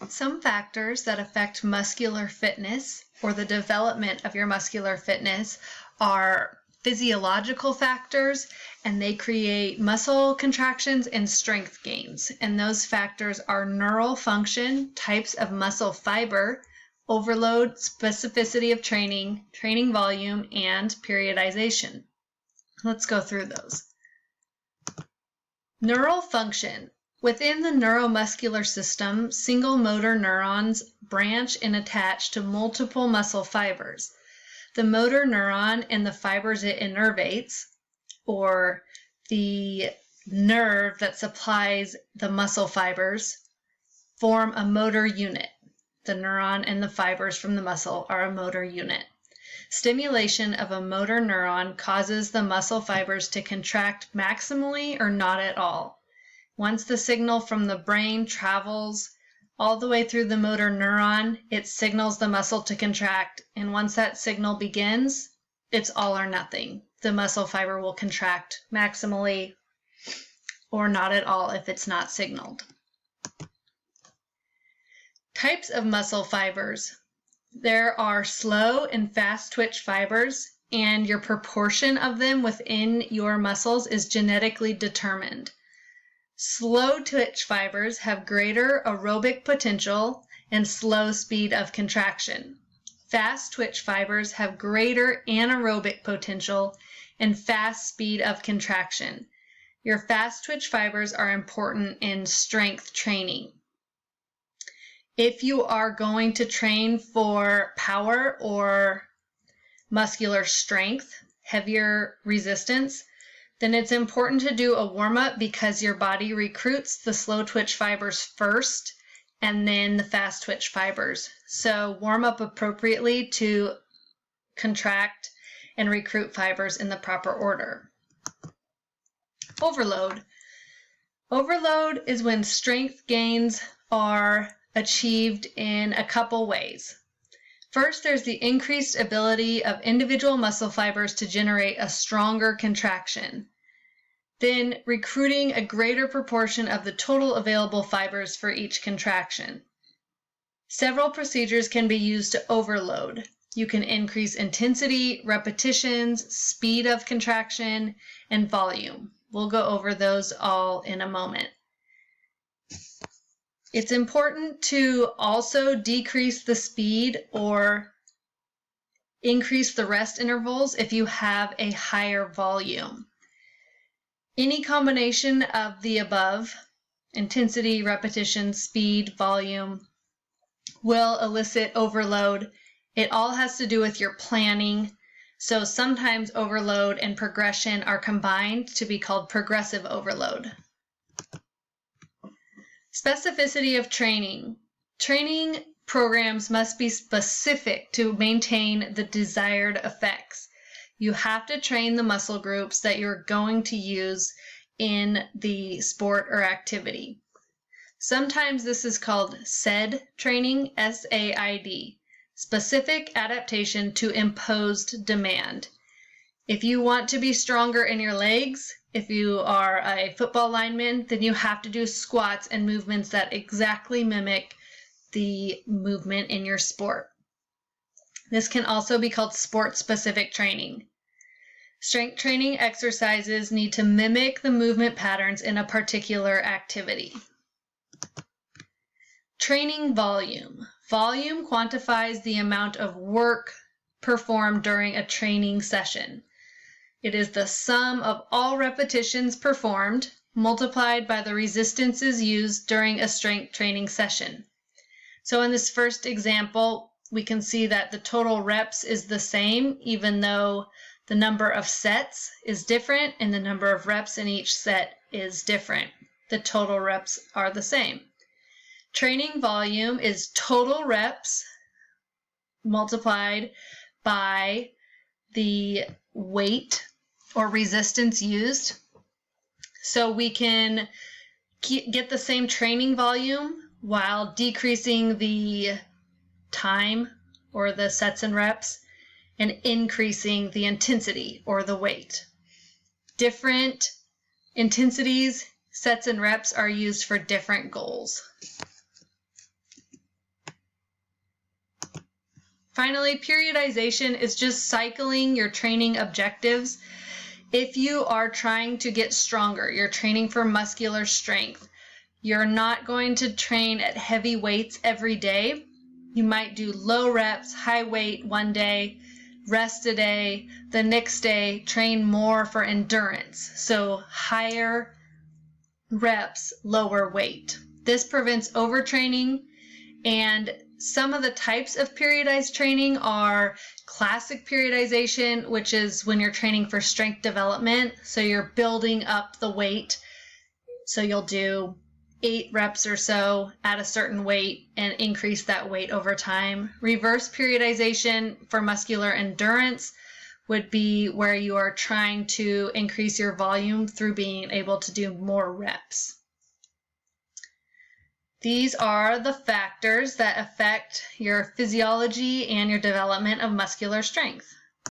Some factors that affect muscular fitness or the development of your muscular fitness are physiological factors, and they create muscle contractions and strength gains. And those factors are neural function, types of muscle fiber, overload, specificity of training, training volume, and periodization. Let's go through those. Neural function. Within the neuromuscular system, single motor neurons branch and attach to multiple muscle fibers. The motor neuron and the fibers it innervates, or the nerve that supplies the muscle fibers, form a motor unit. The neuron and the fibers from the muscle are a motor unit. Stimulation of a motor neuron causes the muscle fibers to contract maximally or not at all. Once the signal from the brain travels all the way through the motor neuron, it signals the muscle to contract, and once that signal begins, it's all or nothing. The muscle fiber will contract maximally or not at all if it's not signaled. Types of muscle fibers. There are slow and fast twitch fibers, and your proportion of them within your muscles is genetically determined. Slow twitch fibers have greater aerobic potential and slow speed of contraction. Fast twitch fibers have greater anaerobic potential and fast speed of contraction. Your fast twitch fibers are important in strength training. If you are going to train for power or muscular strength, heavier resistance, then it's important to do a warm-up because your body recruits the slow twitch fibers first and then the fast twitch fibers. So warm up appropriately to contract and recruit fibers in the proper order. Overload. Overload is when strength gains are achieved in a couple ways. First, there's the increased ability of individual muscle fibers to generate a stronger contraction. Then, recruiting a greater proportion of the total available fibers for each contraction. Several procedures can be used to overload. You can increase intensity, repetitions, speed of contraction, and volume. We'll go over those all in a moment. It's important to also decrease the speed or increase the rest intervals if you have a higher volume. Any combination of the above, intensity, repetition, speed, volume, will elicit overload. It all has to do with your planning. So sometimes overload and progression are combined to be called progressive overload. Specificity of training. Training programs must be specific to maintain the desired effects. You have to train the muscle groups that you're going to use in the sport or activity. Sometimes this is called SAID training, S-A-I-D, specific adaptation to imposed demand. If you want to be stronger in your legs, if you are a football lineman, then you have to do squats and movements that exactly mimic the movement in your sport. This can also be called sport-specific training. Strength training exercises need to mimic the movement patterns in a particular activity. Training volume. Volume quantifies the amount of work performed during a training session. It is the sum of all repetitions performed multiplied by the resistances used during a strength training session. So in this first example, we can see that the total reps is the same, even though the number of sets is different and the number of reps in each set is different. The total reps are the same. Training volume is total reps multiplied by the weight or resistance used. So we can get the same training volume while decreasing the time or the sets and reps and increasing the intensity or the weight. Different intensities, sets and reps are used for different goals. Finally, periodization is just cycling your training objectives. If you are trying to get stronger, you're training for muscular strength, you're not going to train at heavy weights every day. You might do low reps, high weight one day, rest a day, the next day train more for endurance. So higher reps, lower weight. This prevents overtraining, and some of the types of periodized training are classic periodization, which is when you're training for strength development. So you're building up the weight. So you'll do 8 reps or so at a certain weight and increase that weight over time. Reverse periodization for muscular endurance would be where you are trying to increase your volume through being able to do more reps. These are the factors that affect your physiology and your development of muscular strength.